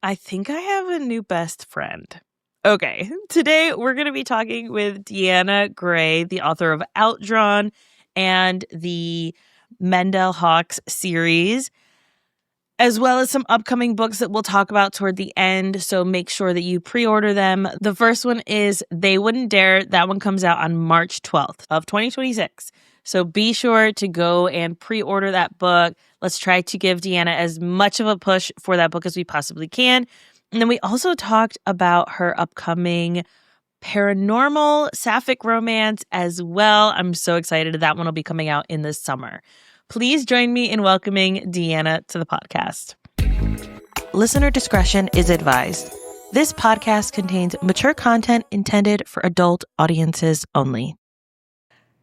I think I have a new best friend. Okay, today we're going to be talking with Deanna Grey, the author of Outdrawn and the Mendel Hawks series, as well as some upcoming books that we'll talk about toward the end. So make sure that you pre-order them. The first one is They Wouldn't Dare. That one comes out on March 12th of 2026. So be sure to go and pre-order that book. Let's try to give Deanna as much of a push for that book as we possibly can. And then we also talked about her upcoming paranormal Sapphic romance as well. I'm so excited. That one will be coming out in the summer. Please join me in welcoming Deanna to the podcast. Listener discretion is advised. This podcast contains mature content intended for adult audiences only.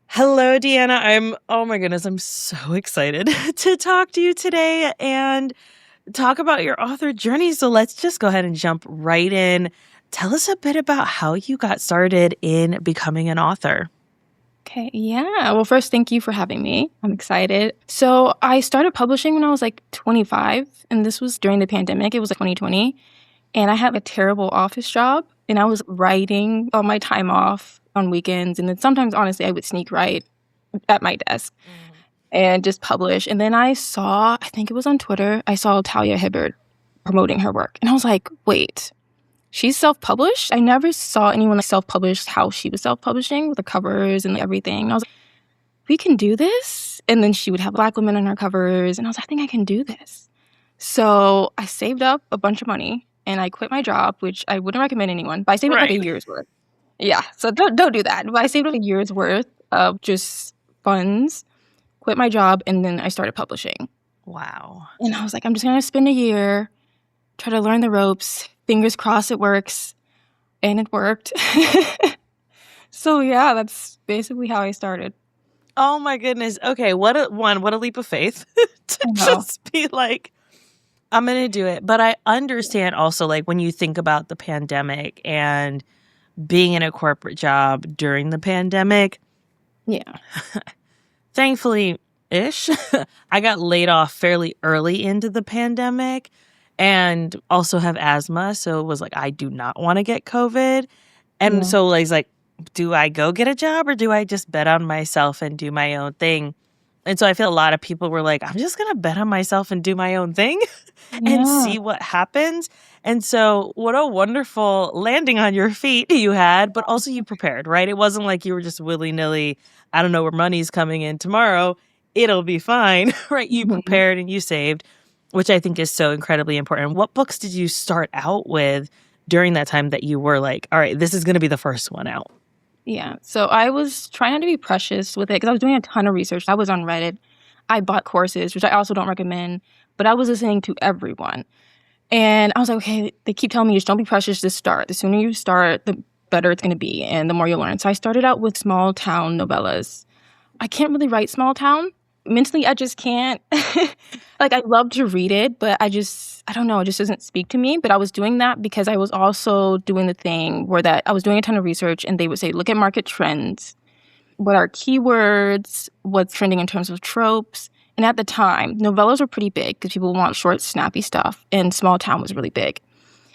Hello, Deanna. I'm so excited to talk to you today and talk about your author journey. So let's just go ahead and jump right in. Tell us a bit about how you got started in becoming an author. Okay, yeah. Well, first, thank you for having me. I'm excited. So I started publishing when I was 25, and this was during the pandemic. It was 2020, and I had a terrible office job, and I was writing on my time off on weekends, and then sometimes, honestly, I would sneak write at my desk and just publish. And then I think it was on Twitter, I saw Talia Hibbert promoting her work, and I was like, wait, she's self-published? I never saw anyone self-published how she was self-publishing with the covers and everything. And I was like, we can do this? And then she would have Black women on her covers. And I was like, I think I can do this. So I saved up a bunch of money and I quit my job, which I wouldn't recommend anyone, but I saved up a year's worth. Yeah, so don't do that. But I saved up a year's worth of just funds, quit my job, and then I started publishing. Wow. And I was like, I'm just going to spend a year, try to learn the ropes. Fingers crossed it works. And it worked. So yeah, that's basically how I started. Oh my goodness. Okay, what a leap of faith to just be like, I'm going to do it. But I understand also, when you think about the pandemic and being in a corporate job during the pandemic. Yeah. Thankfully-ish, I got laid off fairly early into the pandemic. And also have asthma, so it was I do not want to get COVID. And so it's do I go get a job or do I just bet on myself and do my own thing? And so I feel a lot of people were like, I'm just going to bet on myself and do my own thing and see what happens. And so what a wonderful landing on your feet you had, but also you prepared, right? It wasn't like you were just willy-nilly, I don't know where money's coming in tomorrow, it'll be fine, right? You prepared and you saved, which I think is so incredibly important. What books did you start out with during that time that you were like, all right, this is going to be the first one out? Yeah. So I was trying not to be precious with it because I was doing a ton of research. I was on Reddit. I bought courses, which I also don't recommend, but I was listening to everyone. And I was like, okay, they keep telling me just don't be precious, just start. The sooner you start, the better it's going to be and the more you'll learn. So I started out with small town novellas. I can't really write small town. Mentally, I just can't. I love to read it, but I don't know, it just doesn't speak to me. But I was doing that because I was also doing the thing where I was doing a ton of research and they would say, look at market trends. What are keywords? What's trending in terms of tropes? And at the time, novellas were pretty big because people want short, snappy stuff. And small town was really big.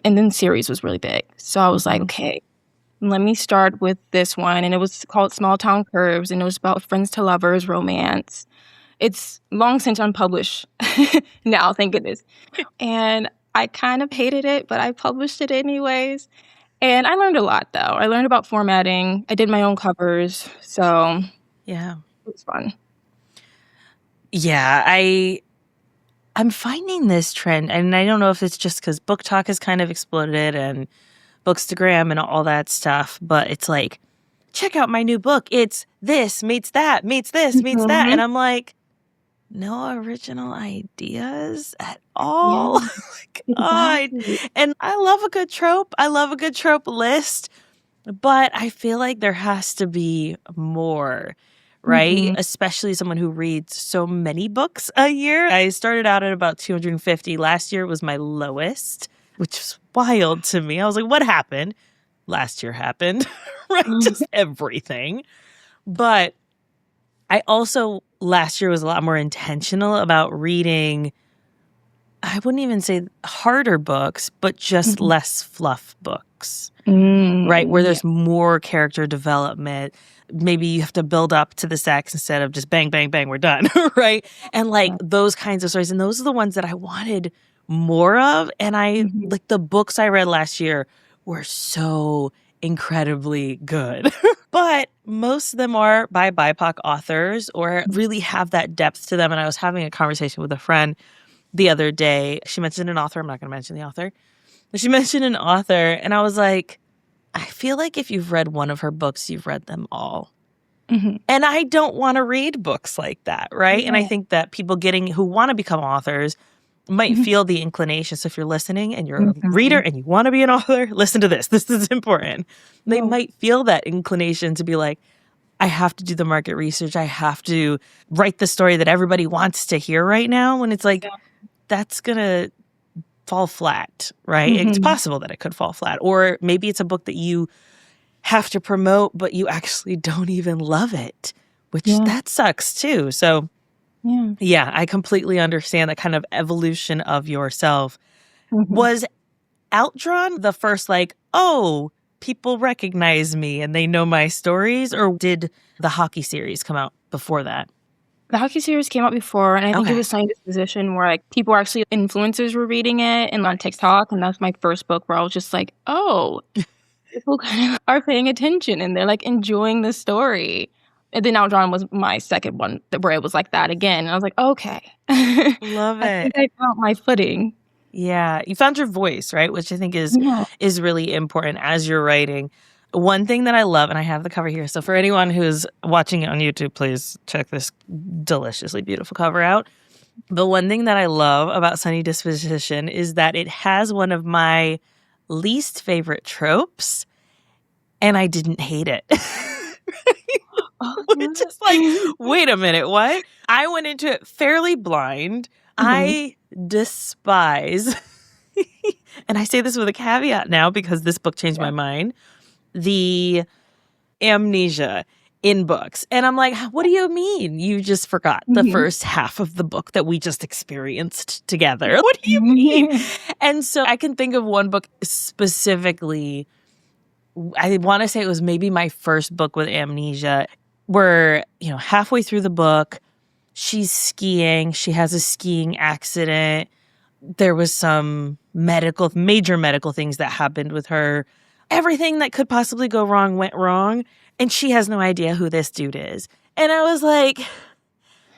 And then series was really big. So I was like, okay, let me start with this one. And it was called Small Town Curves. And it was about friends to lovers, romance. It's long since unpublished now, thank goodness. And I kind of hated it, but I published it anyways. And I learned a lot, though. I learned about formatting. I did my own covers. So yeah, it was fun. Yeah, I'm finding this trend, and I don't know if it's just because Book Talk has kind of exploded and Bookstagram and all that stuff, but it's like, check out my new book. It's this meets that, meets this, meets that. And I'm like, no original ideas at all. Exactly. And I love a good trope. I love a good trope list, but I feel like there has to be more, right? Especially someone who reads so many books a year. I started out at about 250. Last year was my lowest, which is wild to me. I was like, what happened? Last year happened, right? Just everything. But I also, last year was a lot more intentional about reading I wouldn't even say harder books, but just Mhm. less fluff books, right? Where Yeah. there's more character development. Maybe you have to build up to the sex instead of just bang, bang, bang, we're done, right? And like those kinds of stories. And those are the ones that I wanted more of. And Mhm. like the books I read last year were so incredibly good. But most of them are by BIPOC authors or really have that depth to them. And I was having a conversation with a friend the other day. She mentioned an author. I'm not going to mention the author. But she mentioned an author, and I was like, I feel like if you've read one of her books, you've read them all. Mhm. And I don't want to read books like that, right? And I Yeah. think that people who want to become authors might Mhm. feel the inclination. So if you're listening and you're a reader Mhm. and you want to be an author, listen to this. This is important. They Yeah. might feel that inclination to be like, I have to do the market research. I have to write the story that everybody wants to hear right now. When it's like, Yeah. that's going to fall flat, right? It's Mhm. possible that it could fall flat. Or maybe it's a book that you have to promote, but you actually don't even love it, which Yeah. that sucks too. So, Yeah. yeah, I completely understand that kind of evolution of yourself. Mhm. Was Outdrawn the first, like, oh, people recognize me and they know my stories? Or did the hockey series come out before that? The hockey series came out before, and I think it Okay. was Sign Disposition where, like, people actually influencers were reading it and on TikTok, and that's my first book where I was just like, "Oh, people kind of are paying attention, and they're, like, enjoying the story." And then Outdrawn was my second one that where it was like that again, and I was like, "Okay. Love I it. think I found my footing." Yeah, you found your voice, right? Which I think Yeah. is really important as you're writing. One thing that I love, and I have the cover here. So for anyone who's watching it on YouTube, please check this deliciously beautiful cover out. The one thing that I love about Sunny Disposition is that it has one of my least favorite tropes, and I didn't hate it. Oh, It's just like, what? wait a minute, what? I went into it fairly blind. Mhm. I despise, and I say this with a caveat now because this book changed my Yeah. mind, the amnesia in books. And I'm like, what do you mean? You just forgot the Mhm. first half of the book that we just experienced together. What do you mean? And so I can think of one book specifically. I want to say it was maybe my first book with amnesia, where, halfway through the book, she's skiing. She has a skiing accident. There was some major medical things that happened with her. Everything that could possibly go wrong went wrong, and she has no idea who this dude is. And I was like,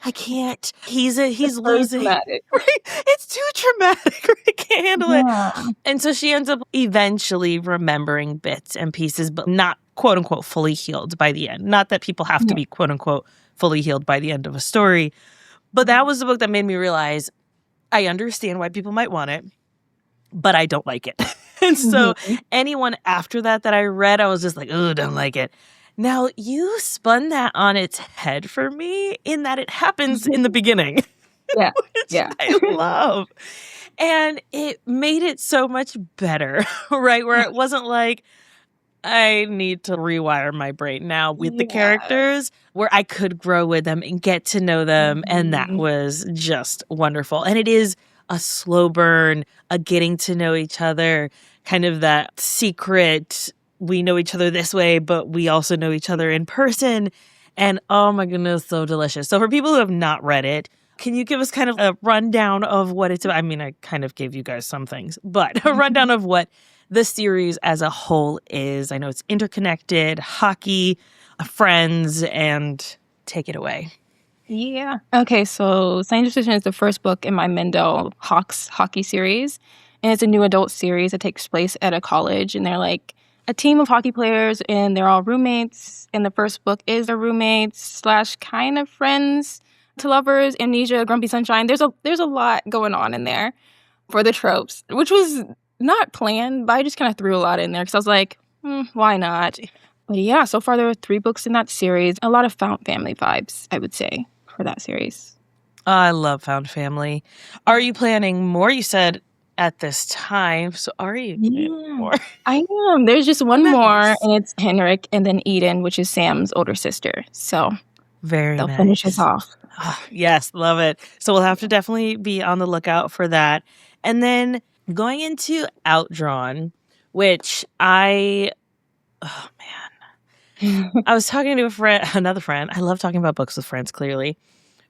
I can't. It's He's very losing. dramatic. Right? It's too traumatic. I can't handle it. Yeah. And so she ends up eventually remembering bits and pieces, but not quote unquote fully healed by the end. Not that people have to Yeah. be quote unquote fully healed by the end of a story. But that was the book that made me realize I understand why people might want it, but I don't like it. And so Mhm. anyone after that I read, I was just like, oh, don't like it. Now, you spun that on its head for me in that it happens in the beginning, Yeah. which Yeah. I love. And it made it so much better, right? Where it wasn't like, I need to rewire my brain now with the Yeah. characters, where I could grow with them and get to know them. And that Mhm. was just wonderful. And it is a slow burn, a getting to know each other, kind of that secret. We know each other this way, but we also know each other in person. And oh my goodness, so delicious. So for people who have not read it, can you give us kind of a rundown of what it's about? I mean, I kind of gave you guys some things, but a rundown of what the series as a whole is. I know it's interconnected, hockey, friends, and take it away. Yeah. Okay, so Science Decision is the first book in my Mendel Hawks hockey series. And it's a new adult series that takes place at a college. And they're like a team of hockey players, and they're all roommates. And the first book is their roommates slash kind of friends to lovers, Amnesia, Grumpy Sunshine. There's a lot going on in there for the tropes, which was not planned, but I just kind of threw a lot in there because I was like, why not? But yeah, so far there are 3 books in that series. A lot of found family vibes, I would say, for that series. I love Found Family. Are you planning more? You said at this time, so are you planning Yeah, more? I There's just one more, Nice. and it's Henrik and then Eden, which is Sam's older sister. So Very they'll finish us nice. off. Yes, love it. So we'll have to definitely be on the lookout for that. And then going into Outdrawn, which oh man, I was talking to another friend. I love talking about books with friends, clearly.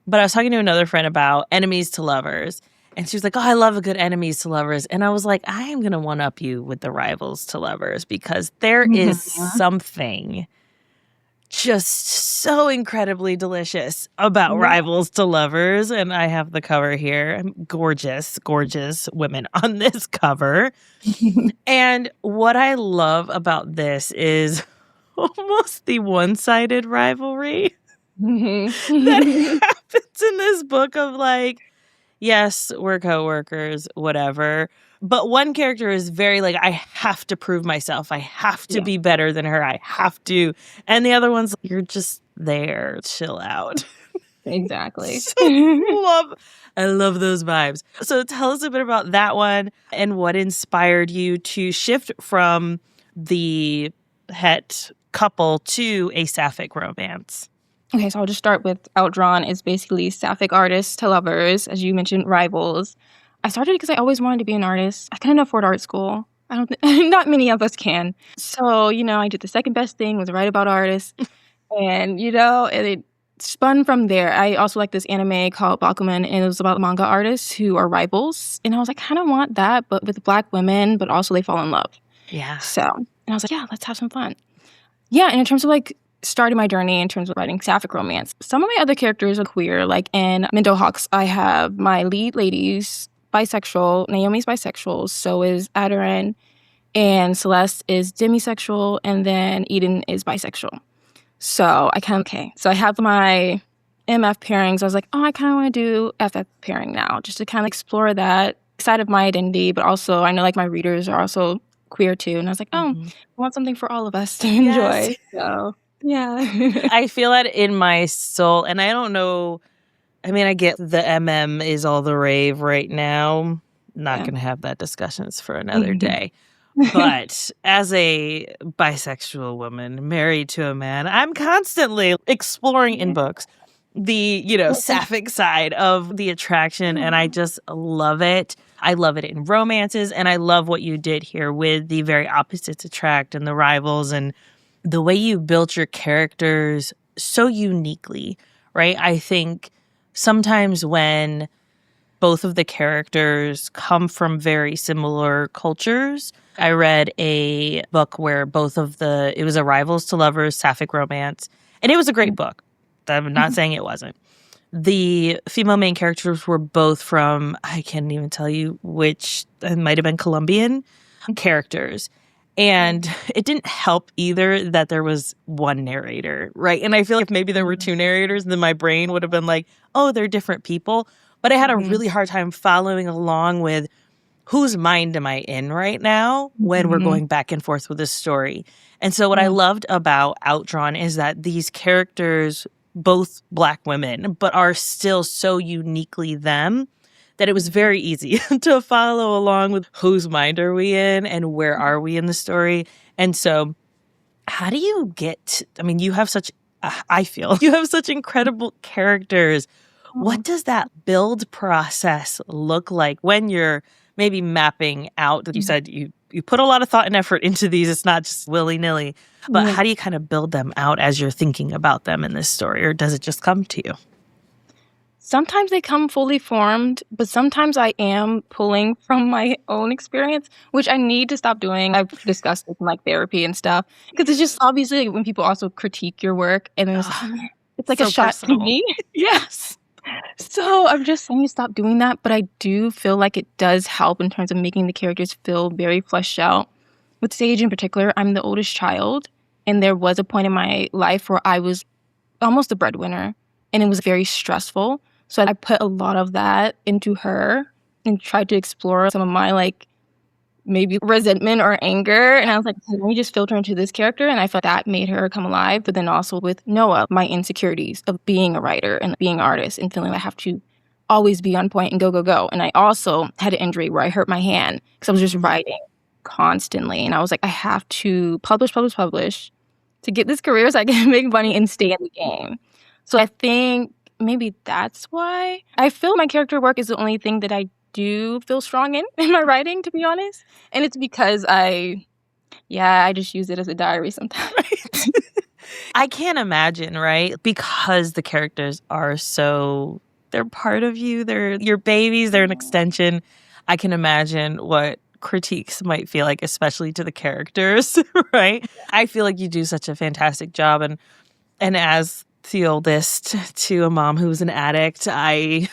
But I was talking to another friend about enemies to lovers. And she was like, oh, I love a good enemies to lovers. And I was like, I am going to one up you with the rivals to lovers because there is Mhm. something just so incredibly delicious about Yeah. rivals to lovers. And I have the cover here. Gorgeous, gorgeous women on this cover. And what I love about this is almost the one-sided rivalry that Mhm. happens in this book of like, yes, we're coworkers, whatever. But one character is very like, I have to prove myself. I have to Yeah, be better than her. I have to. And the other one's, you're just there. Chill out. exactly. So I love those vibes. So tell us a bit about that one and what inspired you to shift from the het couple to a sapphic romance. Okay, so I'll just start with Outdrawn is basically sapphic artists to lovers, as you mentioned, rivals. I started because I always wanted to be an artist. I couldn't afford art school. I don't think not many of us can. So, I did the second best thing was write about artists. And, it spun from there. I also like this anime called Bakuman, and it was about manga artists who are rivals. And I was like, I kind of want that, but with Black women, but also they fall in love. Yeah. So, and I was like, yeah, let's have some fun. Yeah, and in terms of like starting my journey in terms of writing sapphic romance, some of my other characters are queer. Like in Mendo Hawks, I have my lead ladies bisexual. Naomi's bisexual, so is Adoran, and Celeste is demisexual, and then Eden is bisexual. So so I have my MF pairings. I was like, oh, I kind of want to do FF pairing now, just to kind of explore that side of my identity, but also I know like my readers are also queer too, and I was like, oh, Mhm. I want something for all of us to Yes. enjoy. So yeah. I feel that in my soul, and I don't know. I mean, I get the MM is all the rave right now. Not Yeah. going to have that discussion. It's for another day. But as a bisexual woman married to a man, I'm constantly exploring in books the, sapphic side of the attraction, and I just love it. I love it in romances, and I love what you did here with the very opposites attract and the rivals and the way you built your characters so uniquely, right? I think sometimes when both of the characters come from very similar cultures. I read a book where it was a rivals to lovers sapphic romance, and it was a great book. I'm not saying it wasn't. The female main characters were both from, I can't even tell you which, it might have been Colombian characters. And it didn't help either that there was one narrator, right? And I feel like if maybe there were two narrators, then my brain would have been like, oh, they're different people. But I had a really hard time following along with whose mind am I in right now when we're going back and forth with this story. And so what I loved about Outdrawn is that these characters, both Black women, but are still so uniquely them that it was very easy to follow along with whose mind are we in and where are we in the story. And so how do you you have such, I feel, you have such incredible characters. What does that build process look like when you're maybe mapping out? You said you put a lot of thought and effort into these. It's not just willy-nilly. But how do you kind of build them out as you're thinking about them in this story? Or does it just come to you? Sometimes they come fully formed, but sometimes I am pulling from my own experience, which I need to stop doing. I've discussed it in like therapy and stuff because it's just obviously when people also critique your work and then it's like, oh, man, it's like a So shot to personal. me. Yes. So I'm just saying to stop doing that, but I do feel like it does help in terms of making the characters feel very fleshed out. With Sage in particular, I'm the oldest child, and there was a point in my life where I was almost the breadwinner, and it was very stressful. So I put a lot of that into her and tried to explore some of my like maybe resentment or anger. And I was like, let me just filter into this character. And I felt that made her come alive. But then also with Noah, my insecurities of being a writer and being an artist and feeling like I have to always be on point and go, go, go. And I also had an injury where I hurt my hand because I was just writing constantly. And I was like, I have to publish to get this career so I can make money and stay in the game. So I think maybe that's why. I feel my character work is the only thing that I do feel strong in my writing, to be honest. And it's because I just use it as a diary sometimes. Right. I can't imagine, right? Because the characters are they're part of you. They're your babies. They're an extension. I can imagine what critiques might feel like, especially to the characters, right? I feel like you do such a fantastic job. And as the oldest to a mom who's an addict, I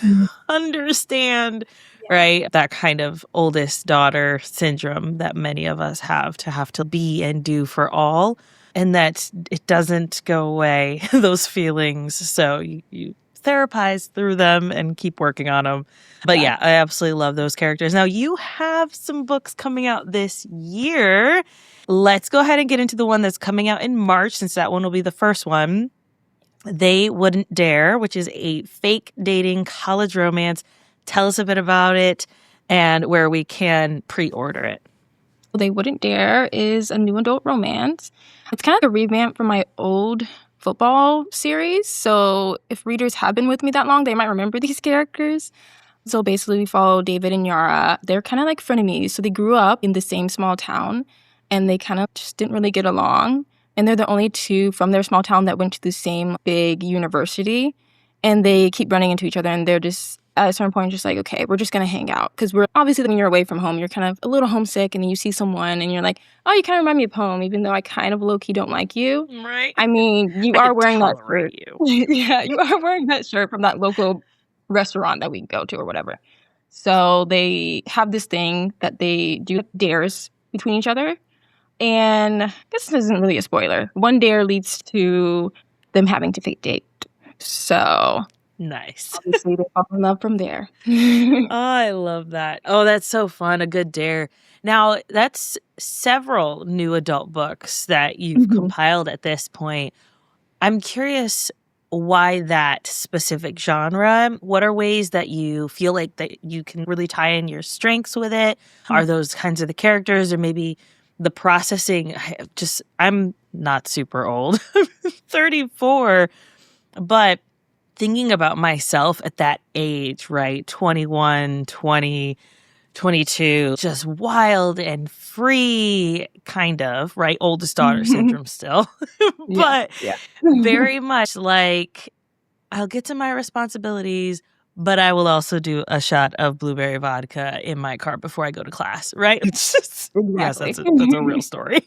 understand, right? That kind of oldest daughter syndrome that many of us have to be and do for all. And that it doesn't go away, those feelings. So you therapize through them and keep working on them. But yeah, I absolutely love those characters. Now, you have some books coming out this year. Let's go ahead and get into the one that's coming out in March, since that one will be the first one. They Wouldn't Dare, which is a fake dating college romance. Tell us a bit about it and where we can pre-order it. They Wouldn't Dare is a new adult romance. It's kind of a revamp from my old football series. So if readers have been with me that long, they might remember these characters. So basically we follow David and Yara. They're kind of like frenemies. So they grew up in the same small town and they kind of just didn't really get along. And they're the only two from their small town that went to the same big university. And they keep running into each other and they're just at a certain point just like, okay, we're just going to hang out. Because we're obviously when you're away from home, you're kind of a little homesick and then you see someone and you're like, oh, you kind of remind me of home, even though I kind of low-key don't like you. Right. I mean, you I are could wearing that tolerate shirt. you. Yeah, you are wearing that shirt from that local restaurant that we go to or whatever. So they have this thing that they do dares between each other. And I guess this isn't really a spoiler. One dare leads to them having to fake date. So Nice. obviously they fall in love from there. Oh, I love that. Oh, that's so fun. A good dare. Now, that's several new adult books that you've compiled at this point. I'm curious why that specific genre. What are ways that you feel like that you can really tie in your strengths with it? Are those kinds of the characters or maybe the processing? I'm not super old, 34, but thinking about myself at that age, right? 21, 20, 22, just wild and free, kind of, right? Oldest daughter syndrome still. But very much like, I'll get to my responsibilities, but I will also do a shot of blueberry vodka in my car before I go to class, right? It's just, yes, that's a real story.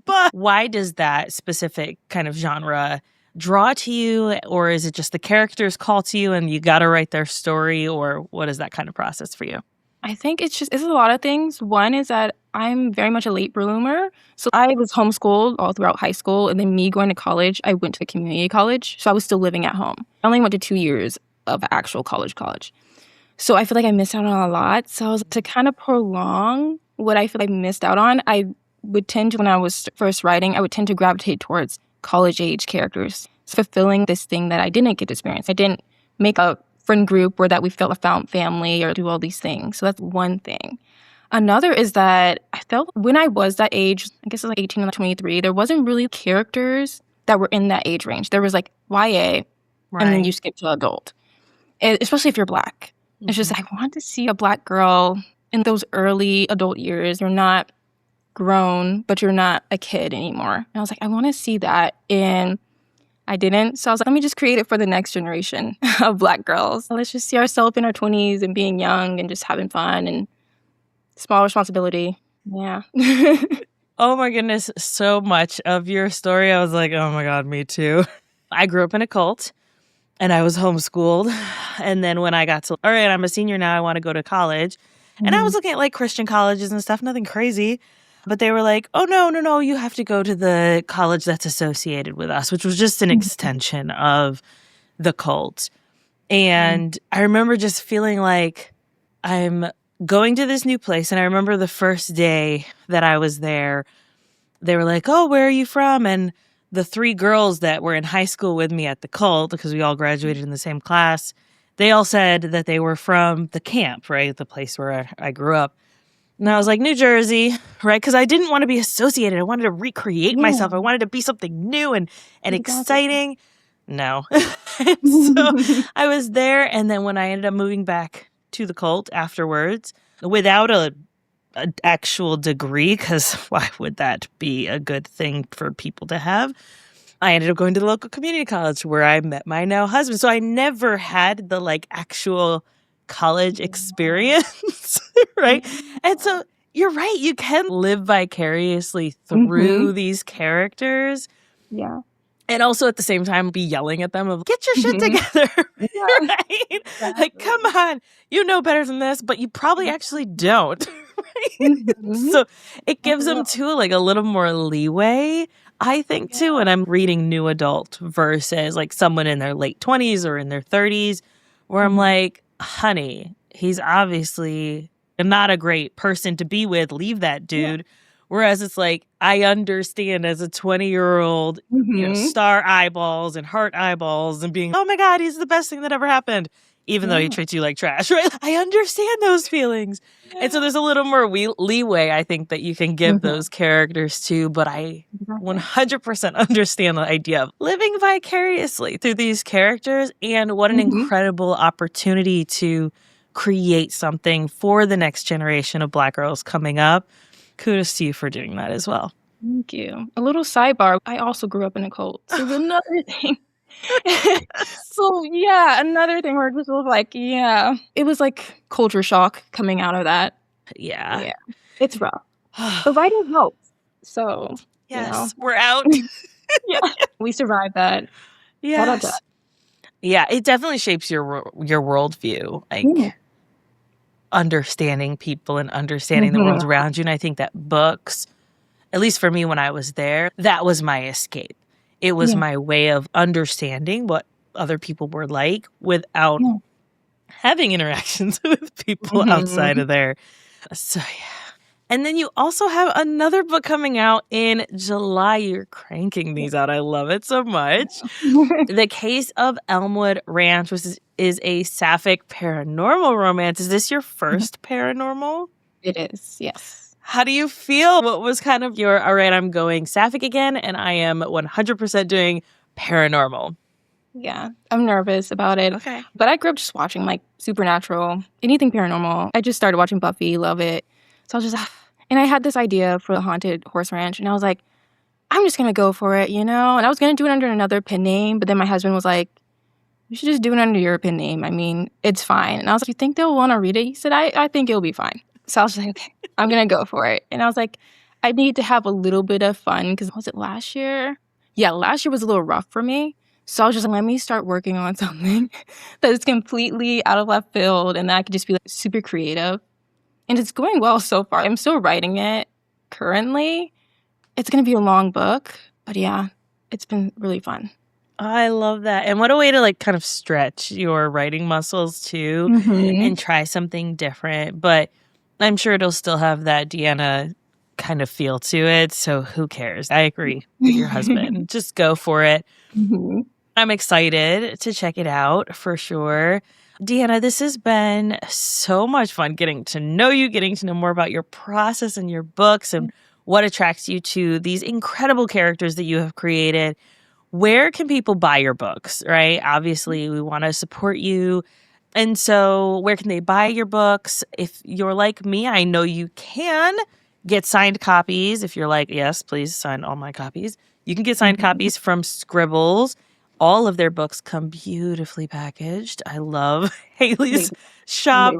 But why does that specific kind of genre draw to you? Or is it just the characters call to you and you got to write their story? Or what is that kind of process for you? I think it's a lot of things. One is that I'm very much a late bloomer. So I was homeschooled all throughout high school. And then me going to college, I went to a community college. So I was still living at home. I only went to 2 years of actual college. So I feel like I missed out on a lot. So I was to kind of prolong what I feel like I missed out on, I would tend to, when I was first writing, I would tend to gravitate towards college-age characters, fulfilling this thing that I didn't get to experience. I didn't make a friend group where that we felt a found family or do all these things. So that's one thing. Another is that I felt when I was that age, I guess it was like 18 or 23, there wasn't really characters that were in that age range. There was like YA, and then you skip to adult, especially if you're Black. It's just, I want to see a Black girl in those early adult years. You're not grown, but you're not a kid anymore. And I was like, I want to see that. And I didn't. So I was like, let me just create it for the next generation of Black girls. Let's just see ourselves in our 20s and being young and just having fun and small responsibility. Yeah. Oh my goodness. So much of your story. I was like, oh my God, me too. I grew up in a cult and I was homeschooled. And then when I got to, all right, I'm a senior now, I want to go to college. And I was looking at like Christian colleges and stuff, nothing crazy. But they were like, oh, no, you have to go to the college that's associated with us, which was just an extension of the cult. And I remember just feeling like I'm going to this new place. And I remember the first day that I was there, they were like, oh, where are you from? And the 3 girls that were in high school with me at the cult, because we all graduated in the same class, they all said that they were from the camp, right? The place where I grew up. And I was like, New Jersey, right? Because I didn't want to be associated. I wanted to recreate myself. I wanted to be something new and exciting. no. And so I was there, and then when I ended up moving back to the cult afterwards, without an actual degree, because why would that be a good thing for people to have? I ended up going to the local community college where I met my now husband. So I never had the like actual college experience, right? And so you're right. You can live vicariously through these characters. Yeah. And also at the same time be yelling at them of, get your shit together, Yeah. right? Like, come on, you know better than this, but you probably actually don't, right? So it gives them, too, like a little more leeway, I think, too, when I'm reading new adult versus like someone in their late 20s or in their 30s, where I'm like, honey, he's obviously not a great person to be with. Leave that dude. Whereas it's like, I understand as a 20-year-old, star eyeballs and heart eyeballs and being, oh my God, he's the best thing that ever happened, even though he treats you like trash, right? I understand those feelings. And so there's a little more leeway, I think, that you can give those characters too. But I 100% understand the idea of living vicariously through these characters, and what an incredible opportunity to create something for the next generation of Black girls coming up. Kudos to you for doing that as well. Thank you. A little sidebar. I also grew up in a cult. So another thing. So yeah, another thing where it was like, it was like culture shock coming out of that. Yeah. It's rough. But writing helps. So, yes, we're out. We survived that. Yes. Yeah, it definitely shapes your worldview. Like, understanding people and understanding the world around you. And I think that books, at least for me when I was there, that was my escape. It was my way of understanding what other people were like without having interactions with people outside of there. So, yeah. And then you also have another book coming out in July. You're cranking these out. I love it so much. The Case of Elmwood Ranch, which is a Sapphic paranormal romance. Is this your first paranormal? It is, yes. How do you feel? What was kind of your, all right, I'm going Sapphic again, and I am 100% doing paranormal? Yeah, I'm nervous about it. Okay. But I grew up just watching like Supernatural, anything paranormal. I just started watching Buffy, love it. So I was just, and I had this idea for the Haunted Horse Ranch, and I was like, I'm just going to go for it, And I was going to do it under another pen name, but then my husband was like, you should just do it under your pen name. I mean, it's fine. And I was like, you think they'll want to read it? He said, I think it'll be fine. So I was like, okay, I'm going to go for it. And I was like, I need to have a little bit of fun because was it last year? Yeah, last year was a little rough for me. So I was just like, let me start working on something that is completely out of left field and that I could just be like super creative. And it's going well so far. I'm still writing it currently. It's going to be a long book, but yeah, it's been really fun. I love that. And what a way to like kind of stretch your writing muscles too and try something different. But I'm sure it'll still have that Deanna kind of feel to it. So who cares? I agree with your husband. Just go for it. I'm excited to check it out for sure. Deanna, this has been so much fun getting to know you, getting to know more about your process and your books and what attracts you to these incredible characters that you have created. Where can people buy your books, right? Obviously, we want to support you. And so where can they buy your books? If you're like me, I know you can get signed copies. If you're like, yes, please sign all my copies. You can get signed copies from Scribbles. All of their books come beautifully packaged. I love Haley's shop.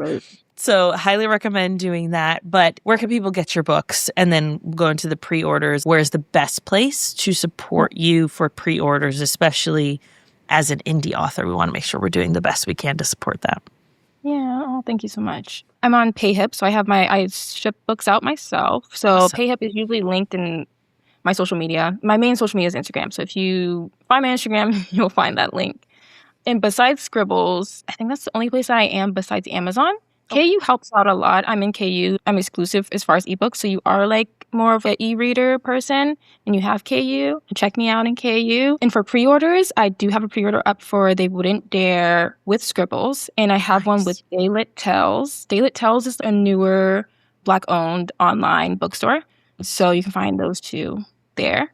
So highly recommend doing that. But where can people get your books? And then go into the pre-orders. Where's the best place to support you for pre-orders, especially as an indie author? We want to make sure we're doing the best we can to support that. Yeah. Oh, thank you so much. I'm on PayHip, so I ship books out myself. So Awesome. PayHip is usually linked in my social media. My main social media is Instagram. So if you find my Instagram, you'll find that link. And besides Scribbles, I think that's the only place I am besides Amazon. KU helps out a lot. I'm in KU. I'm exclusive as far as ebooks. So you are like more of an e-reader person and you have KU, check me out in KU. And for pre-orders, I do have a pre-order up for They Wouldn't Dare with Scribbles. And I have one with Daylit Tells. Daylit Tells is a newer Black-owned online bookstore. So you can find those two there.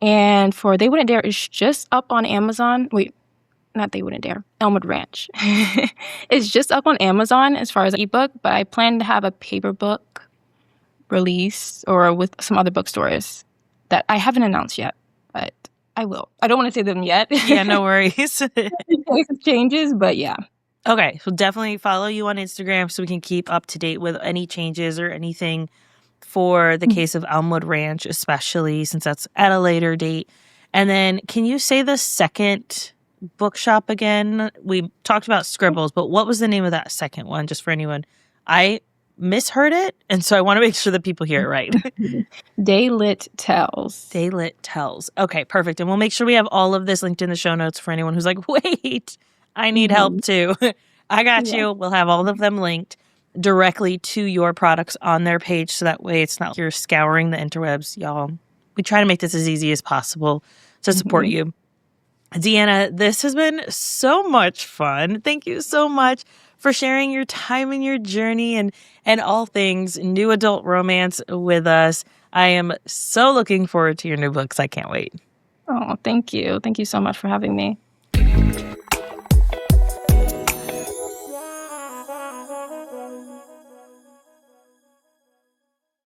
And for They Wouldn't Dare, it's just up on Amazon. Wait, not They Wouldn't Dare, Elmwood Ranch. It's just up on Amazon as far as ebook, but I plan to have a paper book release or with some other bookstores that I haven't announced yet, but I will. I don't want to say them yet. Yeah, no worries. In case it changes, but yeah. Okay, so definitely follow you on Instagram so we can keep up to date with any changes or anything for the case of Elmwood Ranch, especially since that's at a later date. And then can you say the second bookshop again? We talked about Scribbles, but what was the name of that second one, just for anyone? I misheard it, and so I want to make sure that people hear it right. Daylit Tells. Daylit Tells. Okay, perfect. And we'll make sure we have all of this linked in the show notes for anyone who's like, wait, I need help too. I got you. We'll have all of them linked directly to your products on their page, so that way it's not like you're scouring the interwebs, y'all. We try to make this as easy as possible to support you. Deanna, this has been so much fun. Thank you so much for sharing your time and your journey and all things new adult romance with us. I am so looking forward to your new books. I can't wait. Oh, thank you. Thank you so much for having me.